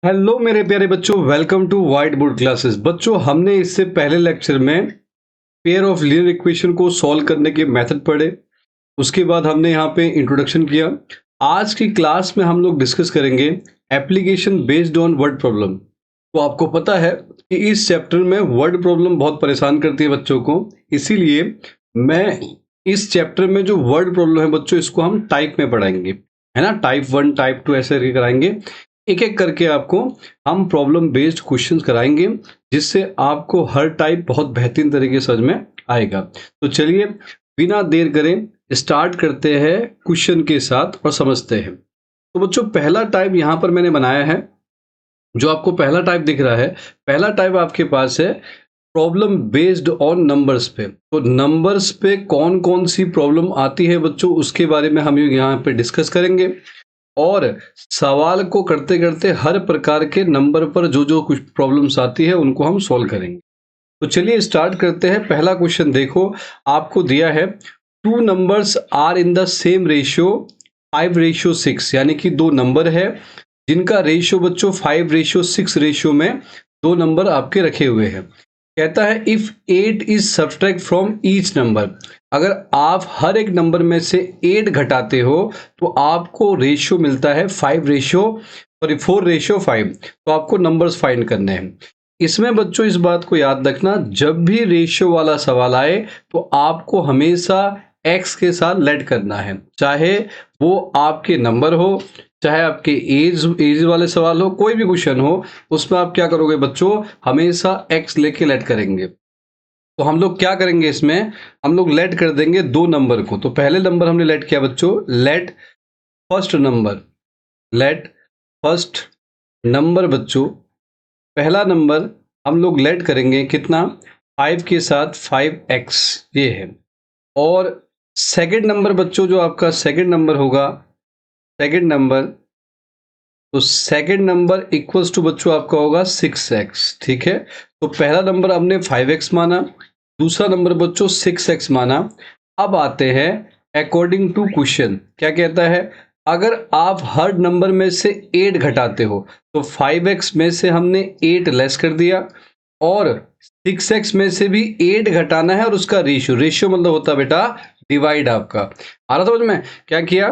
Hello मेरे प्यारे बच्चों, welcome to white board classes. बच्चों, हमने इससे पहले लेक्चर में पेयर ऑफ लीनियर इक्वेशन को सॉल्व करने के मेथड पढ़े। उसके बाद हमने यहाँ पे इंट्रोडक्शन किया। आज की क्लास में हम लोग डिस्कस करेंगे application based on word problem. तो आपको पता है कि इस चैप्टर में वर्ड प्रॉब्लम बहुत परेशान करती है बच्चों को, इसीलिए मैं इस चैप्टर में जो वर्ड प्रॉब्लम है बच्चों, इसको हम टाइप में पढ़ाएंगे, है ना। टाइप 1 टाइप 2 ऐसे कराएंगे। एक एक करके आपको हम प्रॉब्लम बेस्ड क्वेश्चंस कराएंगे, जिससे आपको हर टाइप बहुत बेहतरीन तरीके से समझ में आएगा। तो चलिए बिना देर करें स्टार्ट करते हैं क्वेश्चन के साथ और समझते हैं। तो बच्चों, पहला टाइप यहाँ पर मैंने बनाया है। जो आपको पहला टाइप दिख रहा है, पहला टाइप आपके पास है प्रॉब्लम बेस्ड ऑन नंबर्स पे। तो नंबर्स पे कौन कौन सी प्रॉब्लम आती है बच्चों, उसके बारे में हम यहाँ पे डिस्कस करेंगे। और सवाल को करते करते हर प्रकार के नंबर पर जो जो कुछ प्रॉब्लम्स आती है उनको हम सॉल्व करेंगे। तो चलिए स्टार्ट करते हैं। पहला क्वेश्चन देखो, आपको दिया है two numbers are in the same ratio 5:6, यानी कि दो नंबर है जिनका रेशियो बच्चों 5:6 रेशियो में दो नंबर आपके रखे हुए हैं। कहता है if 8 is subtract from each number, अगर आप हर एक नंबर में से 8 घटाते हो तो आपको रेशियो मिलता है 4:5। तो आपको नंबर्स फाइंड करने हैं। इसमें बच्चों इस बात को याद रखना, जब भी रेशियो वाला सवाल आए तो आपको हमेशा एक्स के साथ लेट करना है, चाहे वो आपके नंबर हो, चाहे आपके एज वाले सवाल हो, कोई भी क्वेश्चन हो, उसमें आप क्या करोगे बच्चों, हमेशा एक्स लेके लेट करेंगे। तो हम लोग क्या करेंगे, इसमें हम लोग लेट कर देंगे दो नंबर को। तो पहले नंबर हमने लेट किया बच्चों, let first number, let first number बच्चों, पहला नंबर हम लोग लेट करेंगे कितना, 5 के साथ 5x, ये है। और सेकंड नंबर बच्चों, जो आपका सेकंड नंबर होगा, सेकंड नंबर, तो सेकंड नंबर इक्वल्स टू बच्चों आपका होगा 6x, ठीक है। तो पहला नंबर हमने 5x माना, दूसरा नंबर बच्चों 6x माना। अब आते हैं अकॉर्डिंग टू क्वेश्चन, क्या कहता है, अगर आप हर नंबर में से 8 घटाते हो तो 5x में से हमने 8 लेस कर दिया, और 6x में से भी 8 घटाना है, और उसका रेशियो मतलब होता है बेटा डिवाइड। आपका आ रहा था समझ में, क्या किया,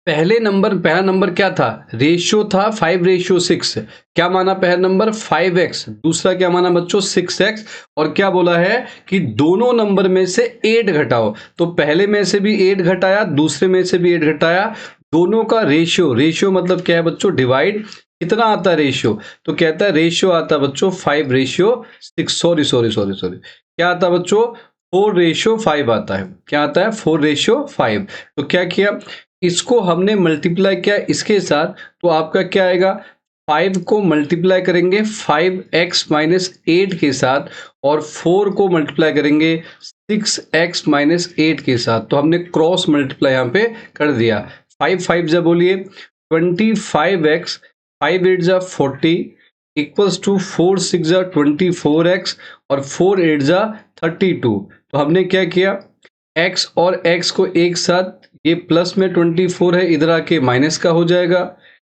पहला नंबर क्या था, रेशियो था 5:6। क्या माना पहला नंबर 5x, दूसरा क्या माना बच्चों 6x, और क्या बोला है कि दोनों नंबर में से 8 घटाओ। तो पहले में से भी 8 घटाया, दूसरे में से भी 8 घटाया, दोनों का रेशियो मतलब क्या है बच्चों, डिवाइड। कितना आता है रेशियो, तो कहता है रेशियो आता है बच्चों 5:6, सॉरी क्या आता है बच्चों, 4:5 आता है। क्या आता है, 4:5। तो क्या किया, इसको हमने मल्टीप्लाई किया इसके साथ, तो आपका क्या आएगा, 5 को मल्टीप्लाई करेंगे 5x-8 के साथ, और 4 को मल्टीप्लाई करेंगे 6x-8 के साथ। तो हमने क्रॉस मल्टीप्लाई यहाँ पे कर दिया। 5 जब बोलिए 25x, 5 8 जा 40 इक्वल्स टू 4 6 जा 24x, और 4 8 जा 32। तो हमने क्या किया, x और x को एक साथ, ये प्लस में 24 है, इधर आके माइनस का हो जाएगा,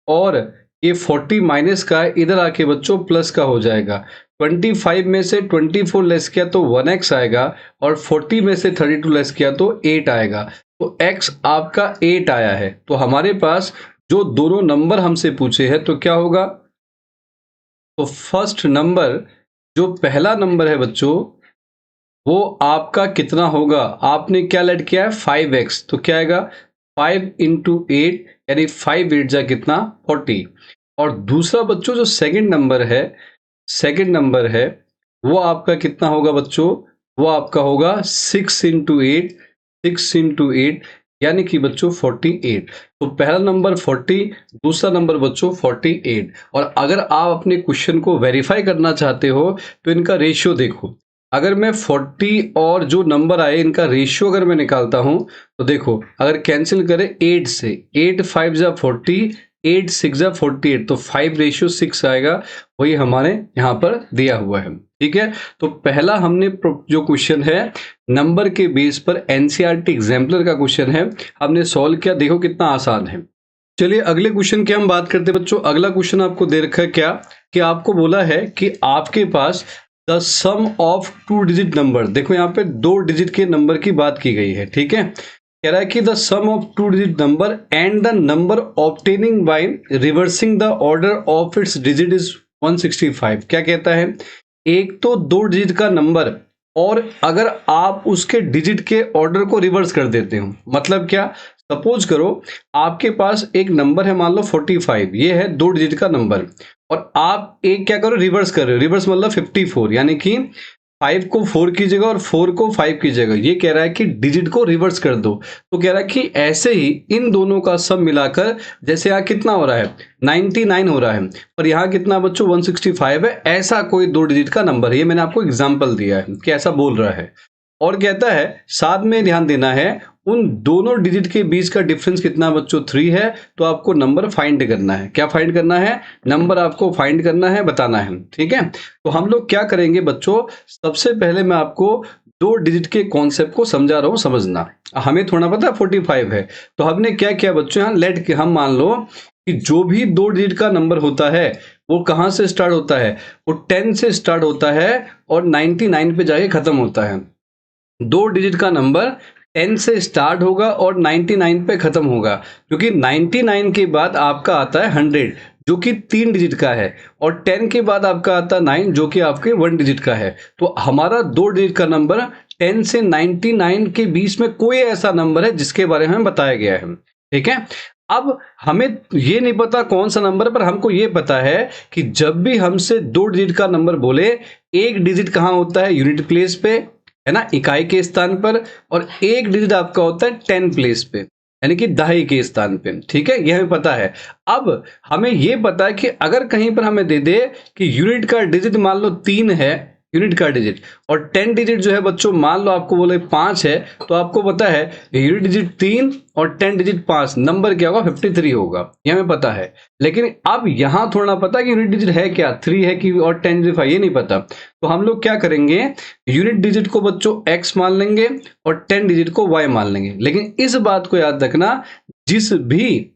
और ये 40 माइनस का है, इधर आके बच्चों प्लस का हो जाएगा। 25 में से 24 लेस किया तो 1x आएगा, और 40 में से 32 लेस किया तो 8 आएगा। तो x आपका 8 आया है। तो हमारे पास जो दोनों नंबर हमसे पूछे हैं, तो क्या होगा, तो फर्स्ट नंबर जो पहला नंबर है बच्चों, वो आपका कितना होगा, आपने क्या लेट किया है 5x, तो क्या आएगा 5 × 8, यानी 5 8 जा कितना 40। और दूसरा बच्चों जो सेकंड नंबर है वो आपका कितना होगा बच्चों, वो आपका होगा 6 × 8, यानी कि बच्चों 48। तो पहला नंबर 40, दूसरा नंबर बच्चों 48। और अगर आप अपने क्वेश्चन को वेरीफाई करना चाहते हो तो इनका रेशियो देखो। अगर मैं 40 और जो नंबर आए इनका रेशियो अगर मैं निकालता हूं, तो देखो अगर कैंसिल करें 8 से, 8 5 जा 40, 8 6 जा 48, तो 5:6 आएगा। वही हमारे यहाँ पर दिया हुआ है, ठीक है। तो पहला हमने जो क्वेश्चन है नंबर के बेस पर एनसीईआरटी एग्जाम्पलर का क्वेश्चन है, हमने सॉल्व किया। देखो कितना आसान है। चलिए अगले क्वेश्चन की हम बात करते हैं बच्चों। अगला क्वेश्चन आपको दे रखा है क्या, कि आपको बोला है कि आपके पास the sum of 2 digit number, देखो यहाँ पे 2 डिजिट के नंबर की बात की गई है, ठीक है। कह रहा है कि the sum of 2 digit number and the number obtaining by reversing the order of its digit is 165। क्या कहता है, एक तो 2 डिजिट का नंबर और अगर आप उसके डिजिट के ऑर्डर को रिवर्स कर देते हो, मतलब क्या, सपोज करो आपके पास एक नंबर है, मान लो 45, ये है 2 डिजिट का नंबर, और आप एक क्या करो, रिवर्स कर रहे हो। रिवर्स मतलब 54, यानी कि 5 को 4 की जगह और 4 को 5 की जगह, ये कह रहा है कि डिजिट को रिवर्स कर दो। तो कह रहा है कि ऐसे ही इन दोनों का सब मिलाकर, जैसे यहाँ कितना हो रहा है 99 हो रहा है, पर यहाँ कितना बच्चों 165 है, ऐसा कोई 2 डिजिट का नंबर है। ये मैंने आपको एग्जाम्पल दिया है कि ऐसा बोल रहा है। और कहता है साथ में ध्यान देना है, उन दोनों डिजिट के बीच का डिफरेंस कितना बच्चों 3 है। तो आपको नंबर फाइंड करना है। क्या फाइंड करना है, नंबर आपको फाइंड करना है, बताना है, ठीक है। तो हम लोग क्या करेंगे बच्चों, सबसे पहले मैं आपको 2 डिजिट के कॉन्सेप्ट को समझा रहा हूं, समझना। हमें थोड़ा पता है 45 है, तो हमने क्या किया बच्चों, यहाँ लेट के हम मान लो कि जो भी 2 डिजिट का नंबर होता है वो कहां से स्टार्ट होता है, वो 10 से स्टार्ट होता है और 99 पे जाके खत्म होता है। 2 डिजिट का नंबर 10 से स्टार्ट होगा और 99 पे खत्म होगा, क्योंकि 99 के बाद आपका आता है 100 जो कि 3 डिजिट का है, और 10 के बाद आपका आता है 9 जो कि आपके 1 डिजिट का है। तो हमारा 2 डिजिट का नंबर 10 से 99 के बीच में कोई ऐसा नंबर है जिसके बारे में बताया गया है, ठीक है। अब हमें ये नहीं पता कौन सा नंबर है, पर हमको ये पता है कि जब भी हमसे 2 डिजिट का नंबर बोले, एक डिजिट कहाँ होता है, यूनिट प्लेस पे, है ना, इकाई के स्थान पर, और एक डिजिट आपका होता है 10 प्लेस पे, यानी कि दहाई के स्थान पे, ठीक है। यह हमें पता है। अब हमें यह पता है कि अगर कहीं पर हमें दे दे कि यूनिट का डिजिट मान लो 3 है, यूनिट का डिजिट, और 10 डिजिट जो है बच्चों मान लो आपको बोले 5 है, तो आपको पता है यूनिट डिजिट 3 और 10 डिजिट 5, नंबर क्या होगा 53 होगा, ये हमें पता है। लेकिन अब यहां थोड़ा पता कि यूनिट डिजिट है क्या, 3 है कि और 10 डिजिट 5, ये नहीं पता। तो हम लोग क्या करेंगे, यूनिट डिजिट को बच्चों x मान लेंगे और 10 डिजिट को y मान लेंगे। लेकिन इस बात को याद रखना, जिस भी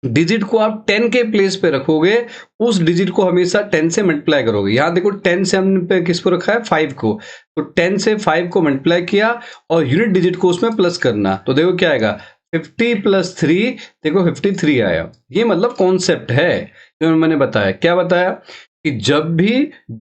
डिजिट को आप 10 के प्लेस पे रखोगे, उस डिजिट को हमेशा 10 से मल्टीप्लाई करोगे। यहां देखो 10 से हमने किसको रखा है, 5 को, तो 10 से 5 को मल्टीप्लाई किया और यूनिट डिजिट को उसमें प्लस करना, तो देखो क्या आएगा 50 प्लस 3, देखो 53 आया। ये मतलब कॉन्सेप्ट है जो मैंने बताया। क्या बताया कि जब भी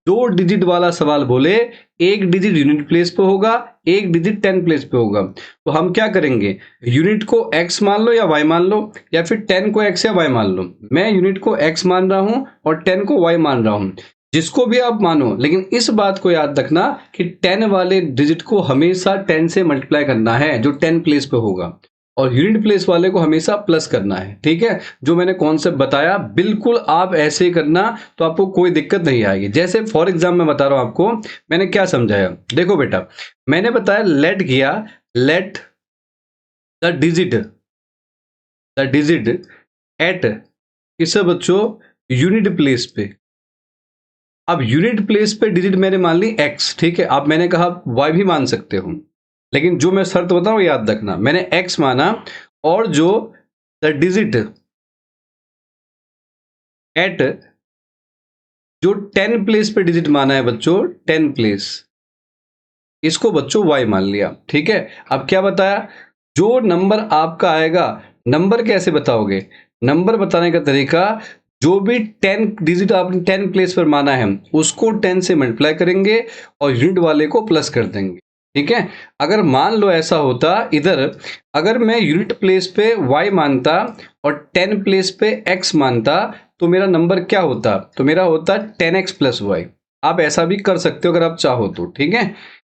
2 डिजिट वाला सवाल बोले, एक डिजिट यूनिट प्लेस पे होगा, एक डिजिट 10 प्लेस पे होगा, तो हम क्या करेंगे, यूनिट को x मान लो या y मान लो, या फिर 10 को x या y मान लो। मैं यूनिट को x मान रहा हूं और 10 को y मान रहा हूं, जिसको भी आप मानो। लेकिन इस बात को याद रखना कि 10 वाले डिजिट को हमेशा 10 से मल्टीप्लाई करना है जो 10 प्लेस पे होगा, और यूनिट प्लेस वाले को हमेशा प्लस करना है, ठीक है। जो मैंने कॉन्सेप्ट बताया बिल्कुल आप ऐसे ही करना, तो आपको कोई दिक्कत नहीं आएगी। जैसे फॉर एग्जाम्पल मैं बता रहा हूं आपको, मैंने क्या समझाया, देखो बेटा, मैंने बताया लेट किया, लेट द डिजिट एट किससे बच्चों, यूनिट प्लेस पे। अब यूनिट प्लेस पे डिजिट मैंने मान ली x, ठीक है। अब मैंने कहा y भी मान सकते हो, लेकिन जो मैं शर्त बताऊं याद रखना, मैंने x माना और जो द डिजिट एट जो 10 प्लेस पे डिजिट माना है बच्चों, 10 प्लेस, इसको बच्चों y मान लिया, ठीक है। अब क्या बताया, जो नंबर आपका आएगा, नंबर कैसे बताओगे, नंबर बताने का तरीका, जो भी 10 डिजिट आपने 10 प्लेस पर माना है उसको 10 से मल्टीप्लाई करेंगे और यूनिट वाले को प्लस कर देंगे, ठीक है। अगर मान लो ऐसा होता इधर, अगर मैं यूनिट प्लेस पे y मानता और 10 प्लेस पे x मानता, तो मेरा नंबर क्या होता, तो मेरा होता 10x प्लस वाई। आप ऐसा भी कर सकते हो अगर आप चाहो तो, ठीक है।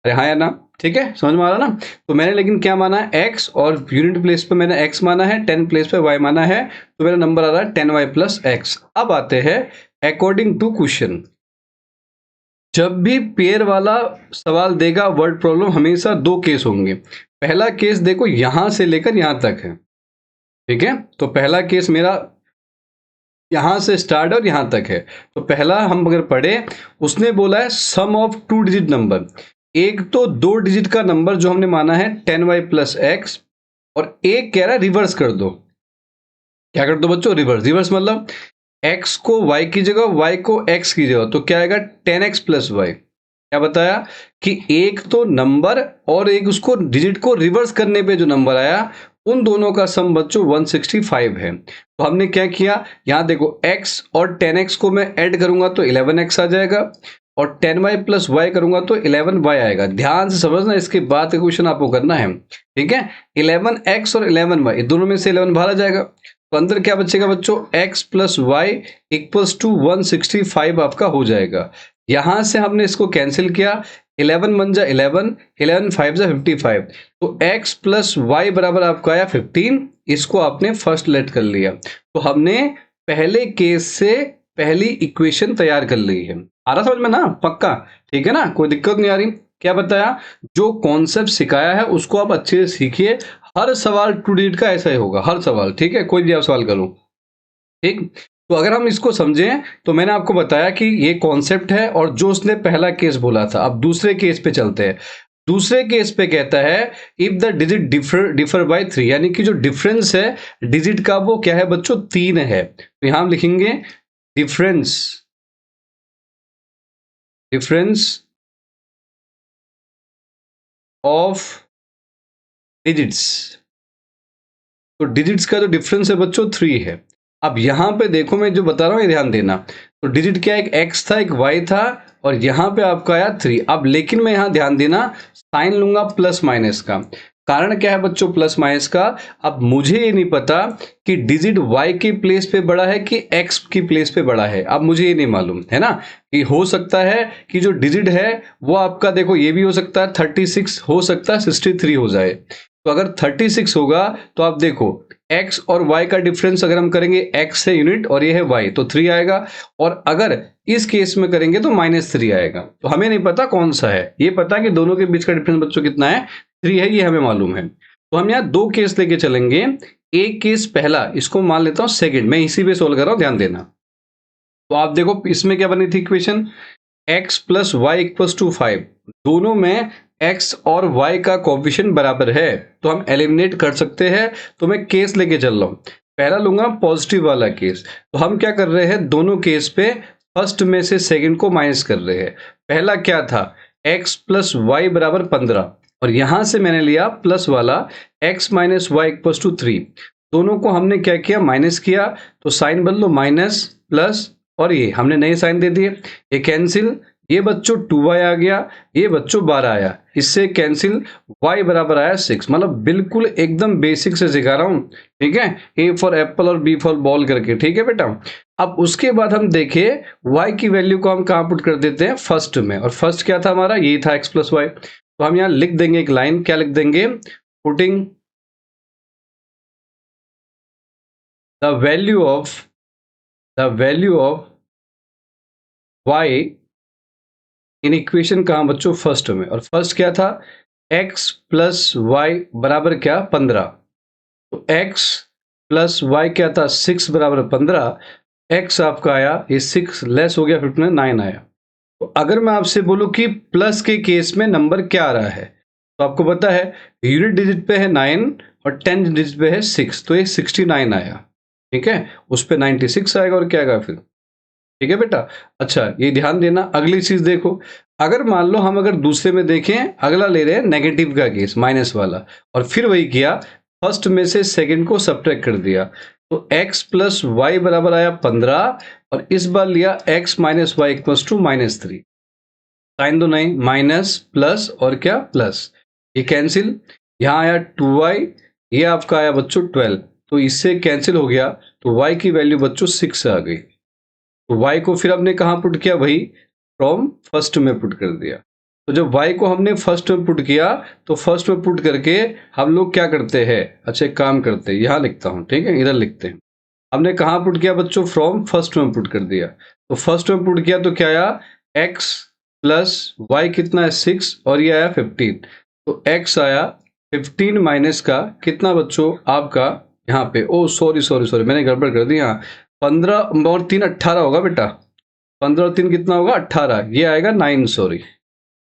अरे हाँ या ना, ठीक है, समझ में आ रहा ना। तो मैंने लेकिन क्या माना है x, और यूनिट प्लेस पे मैंने x माना है, 10 प्लेस पे y माना है, तो मेरा नंबर आ रहा है 10y प्लस x। अब आते हैं अकॉर्डिंग टू क्वेश्चन। जब भी पेयर वाला सवाल देगा वर्ड प्रॉब्लम, हमेशा 2 केस होंगे। पहला केस देखो यहां से लेकर यहां तक है, ठीक है। तो पहला केस मेरा यहां से स्टार्ट और यहां तक है। तो पहला हम अगर पढ़े, उसने बोला है सम ऑफ 2 डिजिट नंबर, एक तो 2 डिजिट का नंबर जो हमने माना है 10y प्लस एक्स, और एक कह रहा है रिवर्स कर दो, क्या कर दो बच्चों, रिवर्स। रिवर्स मतलब x को y की जगह, y को x की जगह, तो क्या आएगा 10x प्लस वाई। क्या बताया कि एक तो नंबर और एक उसको डिजिट को रिवर्स करने पे जो नंबर आया, उन दोनों का सम बच्चों 165 है। तो हमने क्या किया, यहाँ देखो x और 10x को मैं ऐड करूंगा तो 11x आ जाएगा, और 10y प्लस वाई करूंगा तो 11y आएगा। ध्यान से समझना, इसके बाद का क्वेश्चन आपको करना है, ठीक है। 11x और 11y दोनों में से 11 बाहर आ जाएगा, तो अंदर क्या बचेगा बच्चों, x plus Y equals to 165 आपका हो जाएगा। यहां से हमने इसको कैंसिल किया, 11 बन जा 11, 11 5 जा 55, तो x प्लस वाई बराबर आपका आया 15। इसको आपने फर्स्ट लेट कर लिया, तो हमने पहले केस से पहली इक्वेशन तैयार कर ली है। आ रहा समझ में ना, पक्का, ठीक है ना, कोई दिक्कत नहीं आ रही। क्या बताया, जो कॉन्सेप्ट सिखाया है उसको आप अच्छे से सीखिए। हर सवाल टू डिजिट का ऐसा ही होगा, हर सवाल, ठीक है, कोई भी आप सवाल करो, ठीक। तो अगर हम इसको समझें, तो मैंने आपको बताया कि ये कॉन्सेप्ट है, और जो उसने पहला केस बोला था, अब दूसरे केस पे चलते हैं। दूसरे केस पे कहता है if the digit differ by 3, यानी कि जो डिफरेंस है डिजिट का वो क्या है बच्चों, 3 है। तो यहां हम लिखेंगे डिफरेंस, डिफरेंस ऑफ डिजिट्स। तो डिजिट्स का जो डिफरेंस है बच्चों 3 है। अब यहां पे देखो, मैं जो बता रहा हूं ये ध्यान देना। तो डिजिट क्या, एक x था एक y था, और यहां पे आपका आया 3। अब लेकिन मैं यहां ध्यान देना, साइन लूंगा प्लस माइनस का। कारण क्या है बच्चों प्लस माइनस का, अब मुझे ये नहीं पता कि डिजिट y के प्लेस पे बड़ा है कि x की प्लेस पे बड़ा है। अब मुझे ये नहीं मालूम है ना, कि हो सकता है कि जो डिजिट है वो आपका, देखो ये भी हो सकता है 36, हो सकता है 63 हो जाए। तो अगर 36 होगा तो आप देखो x और y का डिफरेंस अगर हम करेंगे, x है यूनिट और ये है y, तो 3 आएगा। और अगर इस केस में करेंगे तो -3 आएगा। तो हमें नहीं पता कौन सा है, ये पता कि दोनों के बीच का डिफरेंस बच्चों कितना है, 3 है, ये हमें मालूम है। तो हम यहाँ दो केस लेके चलेंगे। एक केस पहला, इसको मान लेता हूँ सेकेंड, मैं इसी पे सोल्व कर रहा हूँ, ध्यान देना। तो आप देखो इसमें क्या बनी थी equation, x plus Y equals to 5, दोनों में x और y का कोफिशिएंट बराबर है, तो हम एलिमिनेट कर सकते हैं। तो मैं केस लेके चल रहा हूं, पहला लूंगा पॉजिटिव वाला केस। तो हम क्या कर रहे हैं, दोनों केस पे फर्स्ट में से सेकंड को माइनस कर रहे हैं। पहला क्या था, x प्लस वाई बराबर 15, और यहां से मैंने लिया प्लस वाला x minus Y equals to 3। दोनों को हमने क्या किया, माइनस किया, तो साइन बदलो, माइनस प्लस, और ये हमने नए साइन दे दिए, ये कैंसिल, ये बच्चों 2y आ गया, ये बच्चों 12 आया, इससे कैंसिल, y बराबर आया 6। मतलब बिल्कुल एकदम बेसिक से सिखा रहा हूं, ठीक है, A फॉर एप्पल और B फॉर बॉल करके, ठीक है बेटा। अब उसके बाद हम देखें y की वैल्यू को हम कहां पुट कर देते हैं, फर्स्ट में, और फर्स्ट क्या था हमारा, ये था x प्लस वाई। तो हम यहां लिख देंगे एक लाइन, क्या लिख देंगे, putting the value of y in equation कहां बच्चों, फर्स्ट में। और फर्स्ट क्या था, x प्लस वाई बराबर क्या, 15। तो x प्लस वाई क्या था, 6 बराबर 15। x आपका आया, ये 6 लेस हो गया, 15 9 आया। तो अगर मैं आपसे बोलूं कि प्लस के केस में नंबर क्या आ रहा है, तो आपको पता है यूनिट डिजिट पे है 9 और 10 डिजिट पे है 6, तो ये 69 आया, ठीक है, उस पे 96 आएगा, और क्या आएगा फिर, ठीक है बेटा। अच्छा ये ध्यान देना, अगली चीज देखो, अगर मान लो हम अगर दूसरे में देखें, अगला ले रहे हैं नेगेटिव का केस, माइनस वाला, और फिर वही किया, फर्स्ट में से सेकंड को सब्ट्रैक्ट कर दिया, तो x प्लस वाई बराबर आया 15, और इस बार लिया x minus Y equals to -3। Sign दो नहीं, माइनस प्लस और क्या प्लस, ये कैंसिल, यहाँ आया 2y, ये आपका आया बच्चों 12, तो इससे कैंसिल हो गया, तो y की वैल्यू बच्चों 6 आ गई। तो y को फिर हमने कहाँ पुट किया, वही फ्रॉम फर्स्ट में पुट कर दिया। तो जब y को हमने फर्स्ट में पुट किया, तो फर्स्ट में पुट करके हम लोग क्या करते हैं, अच्छा एक काम करते हैं, यहाँ लिखता हूँ, ठीक है, इधर लिखते हैं। हमने कहाँ पुट किया बच्चों, फ्रॉम फर्स्ट में पुट कर दिया। तो फर्स्ट में पुट किया तो क्या आया, x प्लस वाई कितना है 6, और ये आया 15। तो x आया 15 माइनस का कितना बच्चों आपका, यहाँ पे, ओ सॉरी सॉरी सॉरी, मैंने गड़बड़ कर दी, यहाँ 15 और 3 18 होगा बेटा, 15 और 3 कितना होगा 18, ये आएगा 9, सॉरी,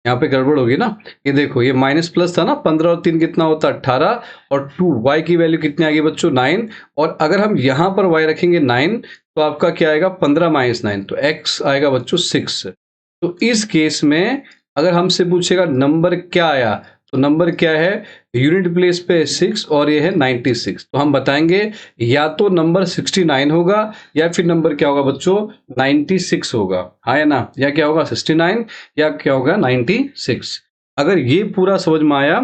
यहाँ पे गड़बड़ होगी ना। ये देखो, ये माइनस प्लस था ना, 15 और 3 कितना होता है 18, और 2 y की वैल्यू कितनी आ गई बच्चों 9, और अगर हम यहाँ पर y रखेंगे 9 तो आपका क्या आएगा 15 माइनस 9, तो x आएगा बच्चों 6। तो इस केस में अगर हमसे पूछेगा नंबर क्या आया, तो नंबर क्या है, यूनिट प्लेस पे 6 और ये है 96, तो हम बताएंगे या तो नंबर 69 होगा या फिर नंबर क्या होगा बच्चों 96 होगा, हाँ या ना, या क्या होगा 69 या क्या होगा 96। अगर ये पूरा समझ में आया,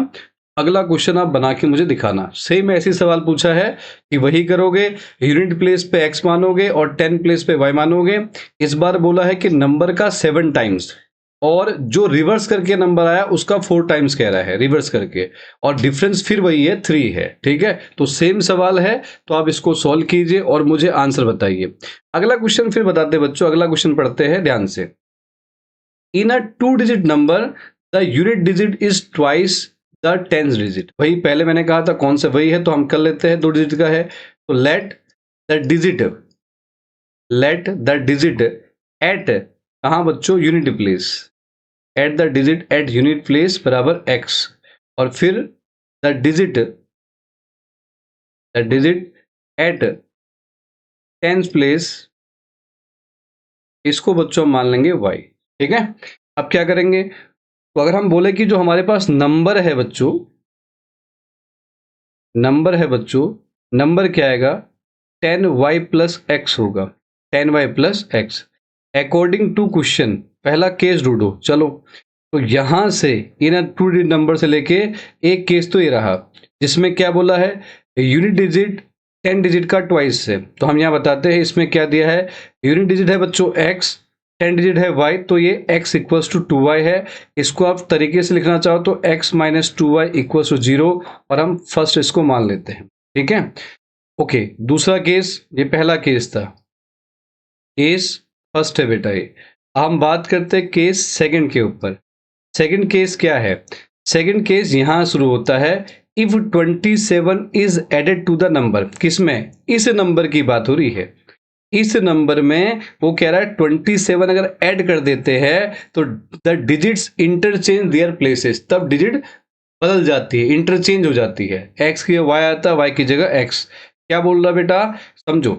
अगला क्वेश्चन आप बना के मुझे दिखाना। सेम ऐसी सवाल पूछा है कि वही करोगे, यूनिट प्लेस पे x मानोगे और 10 प्लेस पे y मानोगे। इस बार बोला है कि नंबर का 7 टाइम्स, और जो रिवर्स करके नंबर आया उसका 4 टाइम्स कह रहा है रिवर्स करके, और डिफरेंस फिर वही है 3 है। ठीक है, तो सेम सवाल है, तो आप इसको सॉल्व कीजिए और मुझे आंसर बताइए। अगला क्वेश्चन फिर बताते बच्चों, अगला क्वेश्चन पढ़ते हैं ध्यान से। इन अ 2 digit number the unit digit is twice the 10th digit. वही पहले मैंने कहा था कौन सा, वही है, तो हम कर लेते हैं 2 डिजिट का है। तो लेट द डिजिट एट, कहाँ बच्चों unit place, at the digit at unit place बराबर x, और फिर the digit eight 10th place, इसको बच्चों हम मान लेंगे y। ठीक है, अब क्या करेंगे, तो अगर हम बोले कि जो हमारे पास नंबर है बच्चों, नंबर क्या आएगा 10y प्लस एक्स होगा, 10y plus X according to question. पहला केस ढूंढो, चलो। तो यहां से इन 2 डिजिट नंबर से लेके एक केस तो ये रहा जिसमें क्या बोला है, यूनिट डिजिट 10 डिजिट का ट्वाइस है। तो हम यहाँ बताते हैं इसमें क्या दिया है, यूनिट डिजिट है बच्चों x, 10 डिजिट है y, तो ये x इक्वल्स टू 2y है। इसको आप तरीके से लिखना चाहो तो x minus 2y equals to 0, और हम फर्स्ट इसको मान लेते हैं। ठीक है, ओके। दूसरा केस, ये पहला केस था, केस फर्स्ट है बेटा ये। हम बात करते हैं केस सेकंड के ऊपर। सेकंड केस क्या है, सेकंड केस यहां शुरू होता है, if 27 is added to the number. किसमें, इस नंबर की बात हो रही है, इस नंबर में वो कह रहा है 27 अगर ऐड कर देते हैं तो the digits interchange their places, तब डिजिट बदल जाती है, इंटरचेंज हो जाती है, x की y आता है, y की जगह x। क्या बोल रहा बेटा, समझो,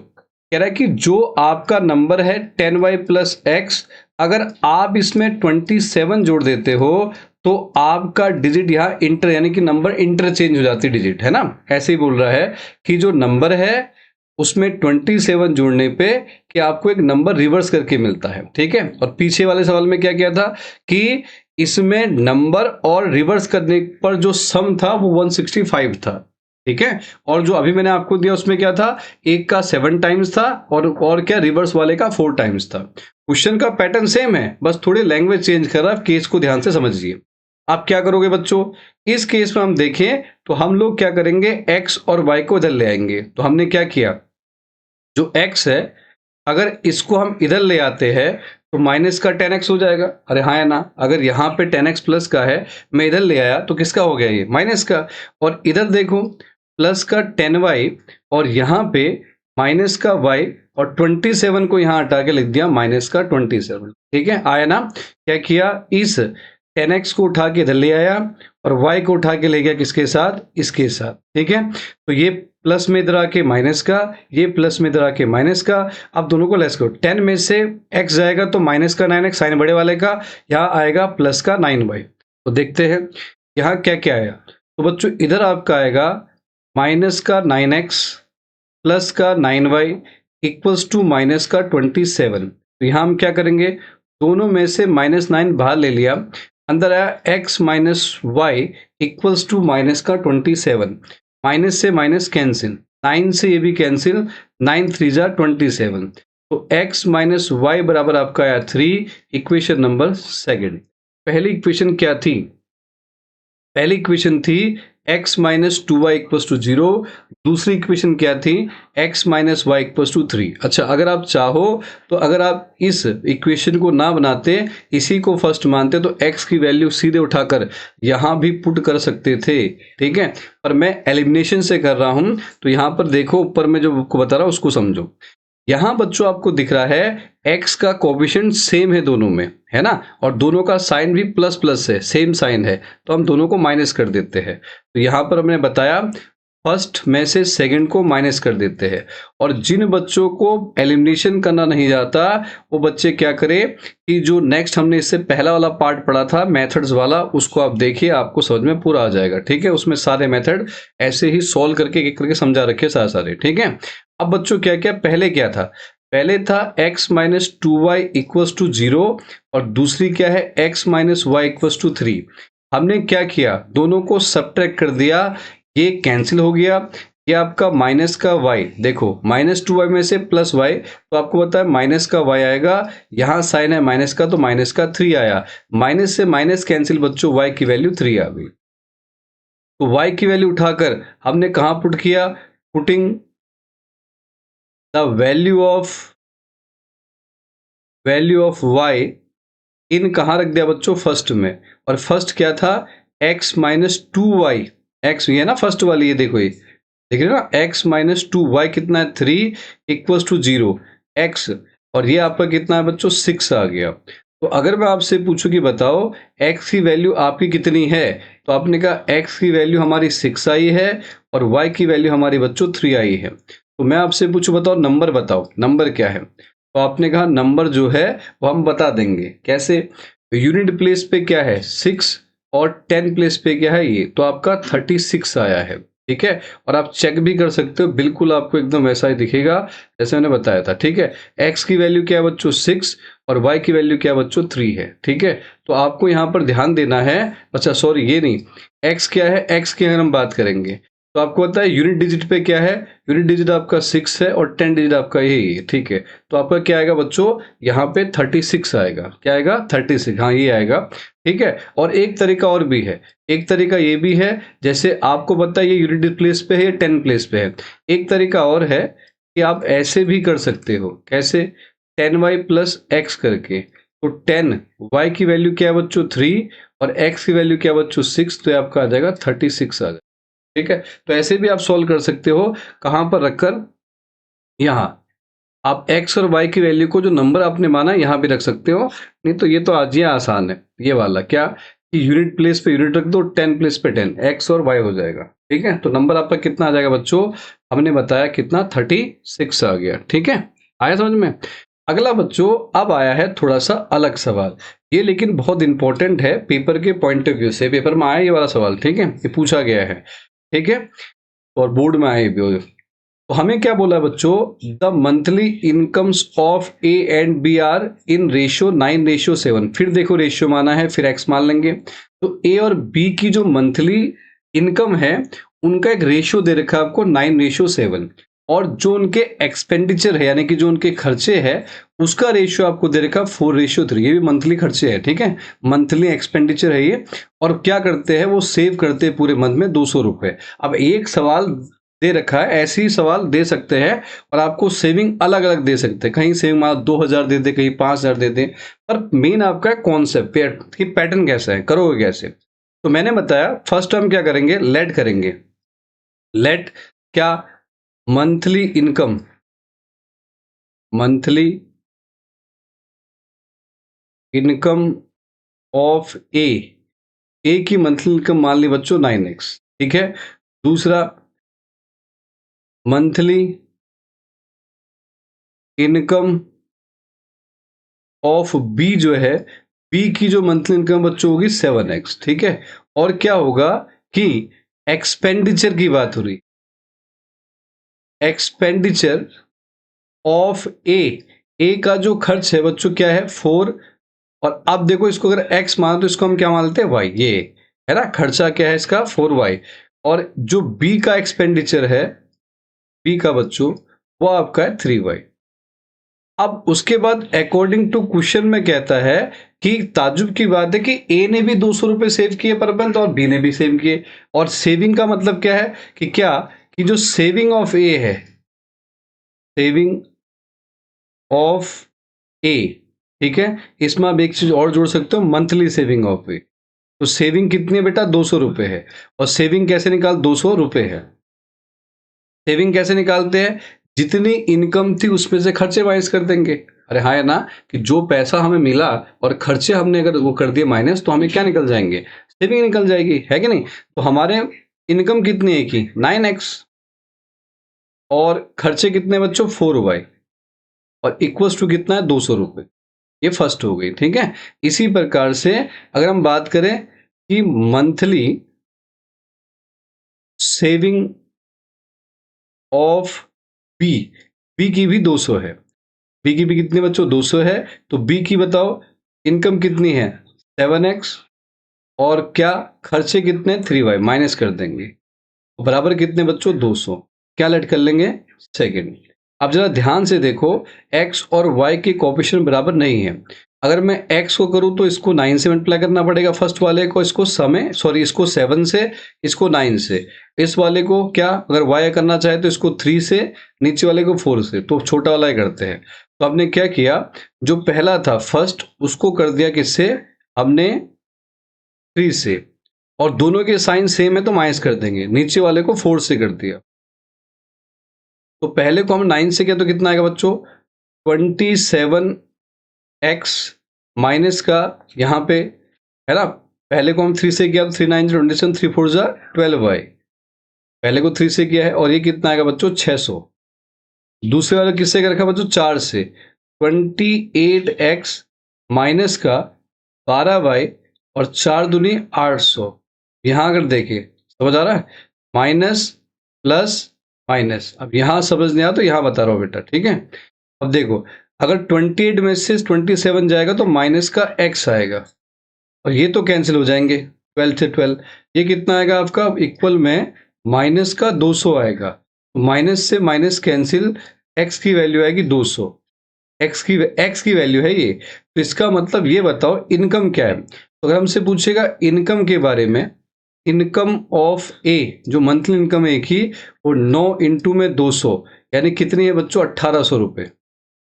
कह रहा है कि जो आपका नंबर है 10y प्लस एक्स, अगर आप इसमें 27 जोड़ देते हो तो आपका डिजिट यहाँ इंटर, यानी कि नंबर इंटरचेंज हो जाती है डिजिट, है ना। ऐसे ही बोल रहा है कि जो नंबर है उसमें 27 जोड़ने पे कि आपको एक नंबर रिवर्स करके मिलता है। ठीक है, और पीछे वाले सवाल में क्या किया था कि इसमें नंबर और रिवर्स करने पर जो सम था वो 165 था। ठीक है, और जो अभी मैंने आपको दिया उसमें क्या था, एक का 7 टाइम्स था और क्या रिवर्स वाले का 4 टाइम्स था। क्वेश्चन का पैटर्न सेम है, बस थोड़ी लैंग्वेज चेंज कर रहा है। केस को ध्यान से समझिए। आप क्या करोगे बच्चों, इस केस में हम देखें तो हम लोग क्या करेंगे, x और y को इधर ले आएंगे। तो हमने क्या किया, जो x है अगर इसको हम इधर ले आते हैं तो माइनस का 10x हो जाएगा। अरे हाँ या ना, अगर यहाँ पे 10x प्लस का है, मैं इधर ले आया तो किसका हो गया, ये माइनस का। और इधर देखो प्लस का 10y, और यहाँ पे माइनस का y, और 27 को यहाँ हटा के लिख दिया माइनस का 27। ठीक है, आया ना। क्या किया, इस 10x को उठा के इधर ले आया और y को उठा के ले गया किसके साथ, इसके साथ। ठीक है, तो ये प्लस में इधर आके माइनस का, ये प्लस में इधर आके माइनस का। अब दोनों को लेस करो, 10 में से x जाएगा तो माइनस का 9x साइन बड़े वाले का, यहाँ आएगा प्लस का 9y। तो देखते हैं यहाँ क्या क्या आया। तो बच्चों इधर आपका आएगा माइनस का 9x प्लस का 9y इक्वल्स टू माइनस का 27। तो यहाँ हम क्या करेंगे, दोनों में से -9 बाहर ले लिया, अंदर आया x minus Y equals to minus का 27। माइनस से माइनस कैंसिल, 9 से ये भी कैंसिल, 9 3 जा 27। तो x माइनस वाई बराबर आपका आया 3, इक्वेशन नंबर सेकंड। पहली इक्वेशन क्या थी, पहली इक्वेशन थी x minus 2y equals to 0। दूसरी इक्वेशन क्या थी, x minus Y equals to 3। अच्छा, अगर आप चाहो तो अगर आप इस इक्वेशन को ना बनाते, इसी को फर्स्ट मानते, तो x की वैल्यू सीधे उठाकर यहाँ भी पुट कर सकते थे। ठीक है, पर मैं एलिमिनेशन से कर रहा हूँ, तो यहाँ पर देखो ऊपर में जो आपको बता रहा हूँ उसको समझो। यहाँ बच्चों आपको दिख रहा है x का कोएफिशिएंट सेम है दोनों में, है ना, और दोनों का साइन भी प्लस प्लस है, सेम साइन है, तो हम दोनों को माइनस कर देते हैं। तो यहाँ पर हमने बताया फर्स्ट में से सेकंड को माइनस कर देते हैं। और जिन बच्चों को एलिमिनेशन करना नहीं जाता वो बच्चे क्या करें कि जो नेक्स्ट हमने इससे पहला वाला पार्ट पढ़ा था मेथड्स वाला, उसको आप देखिए, आपको समझ में पूरा आ जाएगा। ठीक है, उसमें सारे मेथड ऐसे ही सॉल्व करके एक करके समझा रखे सारे सारे। ठीक है, अब बच्चों क्या क्या पहले क्या था, पहले था x minus 2y equals to 0 और दूसरी क्या है x minus Y equals to 3। हमने क्या किया, दोनों को सब्ट्रैक्ट कर दिया, ये कैंसिल हो गया, ये आपका माइनस का y, देखो माइनस 2y में से प्लस y, तो आपको पता है माइनस का y आएगा, यहाँ साइन है माइनस का तो माइनस का 3 आया, माइनस से माइनस कैंसिल बच्चों, y की वैल्यू 3 आ गई। तो y की वैल्यू उठाकर हमने कहाँ पुट किया, putting the value of y इन कहाँ रख दिया बच्चों, फर्स्ट में। और फर्स्ट क्या था, x माइनस 2y, x ये है ना फर्स्ट वाली, ये देखो ये देख रहे हो ना, x माइनस 2y कितना है 3 इक्वल्स टू 0 x, और ये आपका कितना है बच्चों 6 आ गया। तो अगर मैं आपसे पूछूं कि बताओ x की वैल्यू आपकी कितनी है, तो आपने कहा x की वैल्यू हमारी 6 आई है और y की वैल्यू हमारी बच्चों 3 आई है। तो मैं आपसे पूछूं बताओ नंबर, बताओ नंबर क्या है, तो आपने कहा नंबर जो है वो हम बता देंगे कैसे, यूनिट प्लेस पे क्या है 6 और 10 प्लेस पे क्या है ये, तो आपका 36 आया है। ठीक है, और आप चेक भी कर सकते हो, बिल्कुल आपको एकदम वैसा ही दिखेगा जैसे मैंने बताया था। ठीक है, x की वैल्यू क्या है बच्चों 6 और y की वैल्यू क्या है बच्चों 3 है। ठीक है, तो आपको यहाँ पर ध्यान देना है, अच्छा सॉरी ये नहीं, x क्या है, x की अगर हम बात करेंगे तो आपको पता है यूनिट डिजिट पे क्या है, यूनिट डिजिट आपका 6 है और 10 डिजिट आपका यही है। ठीक है, तो आपका क्या आएगा बच्चों, यहाँ पे 36 आएगा, क्या आएगा 36, हाँ ये आएगा। ठीक है, और एक तरीका और भी है, एक तरीका ये भी है, जैसे आपको पता है ये यूनिट प्लेस पे है या 10 प्लेस पे है, एक तरीका और है कि आप ऐसे भी कर सकते हो, कैसे 10y प्लस एक्स करके, तो 10y की वैल्यू क्या है बच्चों 3 और x की वैल्यू क्या है बच्चों 6, तो ये आपका आ जाएगा 36 आ जाएगा। ठीक है, तो ऐसे भी आप सॉल्व कर सकते हो, कहां पर रखकर, यहाँ आप x और y की वैल्यू को जो नंबर आपने माना यहाँ भी रख सकते हो, नहीं तो ये तो आज ही आसान है, ये वाला क्या कि यूनिट प्लेस पे यूनिट रख दो, 10 प्लेस पे 10, x और y हो जाएगा। ठीक है, तो नंबर आपका कितना आ जाएगा बच्चों, हमने बताया कितना 36 आ गया। ठीक है, आया समझ में। अगला बच्चों अब आया है थोड़ा सा अलग सवाल, ये लेकिन बहुत इंपॉर्टेंट है पेपर के पॉइंट ऑफ व्यू से, पेपर में आया ये वाला सवाल। ठीक है, ये पूछा गया है, ठीक है, और बोर्ड में आए भी। तो हमें क्या बोला बच्चों, the monthly incomes of A and B are in ratio 9:7। फिर देखो रेशियो माना है, फिर एक्स मान लेंगे, तो ए और बी की जो मंथली इनकम है उनका एक रेशियो दे रखा है आपको 9:7, और जो उनके एक्सपेंडिचर है यानी कि जो उनके खर्चे है उसका रेशियो आपको दे रखा 4:3। ये भी मंथली खर्चे है, ठीक है, मंथली एक्सपेंडिचर है ये, और क्या करते हैं वो सेव करते हैं पूरे मंथ में 200 रुपए। अब एक सवाल दे रखा है, ऐसे ही सवाल दे सकते हैं और आपको सेविंग अलग अलग दे सकते हैं, कहीं सेविंग मान 2000 दे दे, कहीं 5000 दे दे, पर मेन आपका कॉन्सेप्ट कि पैटर्न कैसा है, करोगे कैसे। तो मैंने बताया फर्स्ट हम क्या करेंगे, लेट करेंगे, लेट क्या, monthly income, monthly income of A की मंथली इनकम मान ली बच्चों 9x। ठीक है, दूसरा मंथली इनकम ऑफ बी जो है, बी की जो मंथली इनकम बच्चों होगी 7x। ठीक है, और क्या होगा कि एक्सपेंडिचर की बात हो रही, एक्सपेंडिचर ऑफ ए का जो खर्च है बच्चों क्या है 4, और अब देखो इसको अगर x माना तो इसको हम क्या मान लेते हैं y, ये है ना, खर्चा क्या है इसका 4y, और जो b का एक्सपेंडिचर है, b का बच्चों वो आपका है 3y। अब उसके बाद अकॉर्डिंग टू क्वेश्चन में कहता है कि ताजुब की बात है कि ए ने भी 200 रुपए सेव किए पर मंथ और बी ने भी सेव किए, और सेविंग का मतलब क्या है कि क्या कि जो सेविंग ऑफ ए है, सेविंग ऑफ ए, ठीक है, इसमें आप एक चीज और जोड़ सकते हो, मंथली सेविंग ऑफ ए। तो सेविंग कितनी है बेटा 200 रुपए है, और सेविंग कैसे निकाल 200 रुपए है, सेविंग कैसे निकालते हैं, जितनी इनकम थी उसमें से खर्चे माइनस कर देंगे। अरे हाँ है ना, कि जो पैसा हमें मिला और खर्चे हमने अगर वो कर दिए माइनस, तो हमें क्या निकल जाएंगे, सेविंग निकल जाएगी, है कि नहीं। तो हमारे इनकम कितनी है कि 9x और खर्चे कितने बच्चों 4y और इक्वल्स टू कितना है 200 रुपये। ये फर्स्ट हो गई, ठीक है। इसी प्रकार से अगर हम बात करें कि monthly saving of B, B की भी 200 है। बी की भी कितनी बच्चों 200 है, तो बी की बताओ इनकम कितनी है 7x और क्या खर्चे कितने 3y, माइनस कर देंगे बराबर कितने बच्चों 200। क्या लेट कर लेंगे सेकंड। अब जरा ध्यान से देखो, x और y के कोएफिशिएंट बराबर नहीं है। अगर मैं x को करूं तो इसको 9 से मल्टीप्लाई करना पड़ेगा फर्स्ट वाले को, इसको समय सॉरी इसको 7 से, इसको 9 से। इस वाले को क्या अगर y करना चाहे तो इसको 3 से, नीचे वाले को 4 से, तो छोटा वाला ही करते हैं। तो हमने क्या किया, जो पहला था फर्स्ट उसको कर दिया किससे, हमने 3 से, और दोनों के साइन सेम है तो माइनस कर देंगे, नीचे वाले को 4 से कर दिया। तो पहले को हम 9 से किया तो कितना आएगा बच्चों 27x माइनस का यहाँ पे है ना, पहले को हम 3 से किया तो 3 9 27 3 4 जा 12y, पहले को 3 से किया है, और ये कितना आएगा बच्चों 600। दूसरे वाले किससे कर रखा बच्चों 4 से, 28x माइनस का 12y और 4 दूनी 800। यहाँ अगर देखें समझ आ रहा है, माइनस प्लस माइनस। अब यहाँ समझ नहीं आया तो यहाँ बता रहा हूँ बेटा, ठीक है। अब देखो अगर 28 में से 27 जाएगा तो माइनस का x आएगा, और ये तो कैंसिल हो जाएंगे 12 से 12, ये कितना आएगा आपका इक्वल में माइनस का 200 आएगा। तो माइनस से माइनस कैंसिल, x की वैल्यू आएगी 200, x की वैल्यू है ये। तो इसका मतलब ये बताओ इनकम क्या है। तो अगर हमसे पूछेगा इनकम के बारे में, इनकम ऑफ ए जो मंथली इनकम है की, वो 9 इंटू में 200 यानी कितनी है बच्चों 1800 रुपये।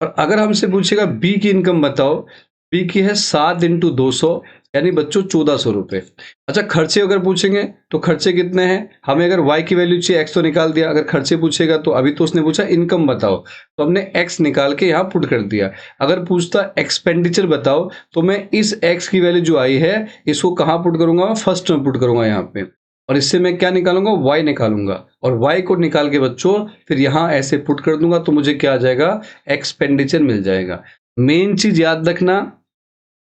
और अगर हमसे पूछेगा बी की इनकम बताओ, बी की है 7 इंटू 200 यानी बच्चों 1400 रुपये। अच्छा खर्चे अगर पूछेंगे तो खर्चे कितने हैं, हमें अगर y की वैल्यू चाहिए x तो निकाल दिया, अगर खर्चे पूछेगा तो अभी तो उसने पूछा इनकम बताओ तो हमने x निकाल के यहाँ पुट कर दिया। अगर पूछता एक्सपेंडिचर बताओ तो मैं इस x की वैल्यू जो आई है इसको कहाँ पुट करूंगा, फर्स्ट में पुट करूंगा यहाँ पे, और इससे मैं क्या निकालूंगा y निकालूंगा, और y को निकाल के बच्चों फिर यहाँ ऐसे पुट कर दूंगा तो मुझे क्या आ जाएगा एक्सपेंडिचर मिल जाएगा। मेन चीज याद रखना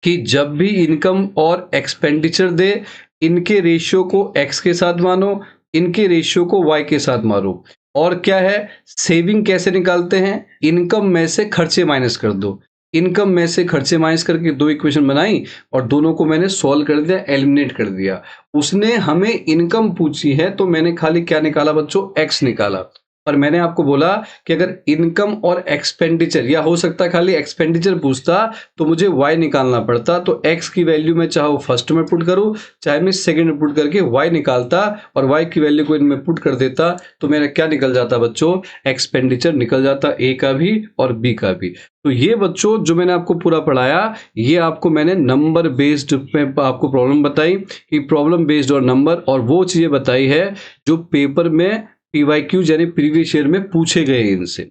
कि जब भी इनकम और एक्सपेंडिचर दे, इनके रेशियो को x के साथ मानो, इनके रेशियो को y के साथ मारो। और क्या है सेविंग कैसे निकालते हैं, इनकम में से खर्चे माइनस कर दो, इनकम में से खर्चे माइनस करके दो इक्वेशन बनाई और दोनों को मैंने सॉल्व कर दिया, एलिमिनेट कर दिया। उसने हमें इनकम पूछी है तो मैंने खाली क्या निकाला बच्चों x निकाला। पर मैंने आपको बोला कि अगर इनकम और एक्सपेंडिचर, या हो सकता है खाली एक्सपेंडिचर पूछता तो मुझे y निकालना पड़ता, तो x की वैल्यू में चाहे फर्स्ट में पुट करूं चाहे मैं सेकंड में पुट करके y निकालता और y की वैल्यू को इनमें पुट कर देता, तो मेरा क्या निकल जाता बच्चों एक्सपेंडिचर निकल जाता, a का भी और b का भी। तो ये बच्चों जो मैंने आपको पूरा पढ़ाया ये आपको मैंने नंबर बेस्ड में आपको प्रॉब्लम बताई कि प्रॉब्लम बेस्ड और नंबर, और वो चीजें बताई है जो पेपर में PYQ यानी प्रीवियस ईयर में पूछे गए इनसे।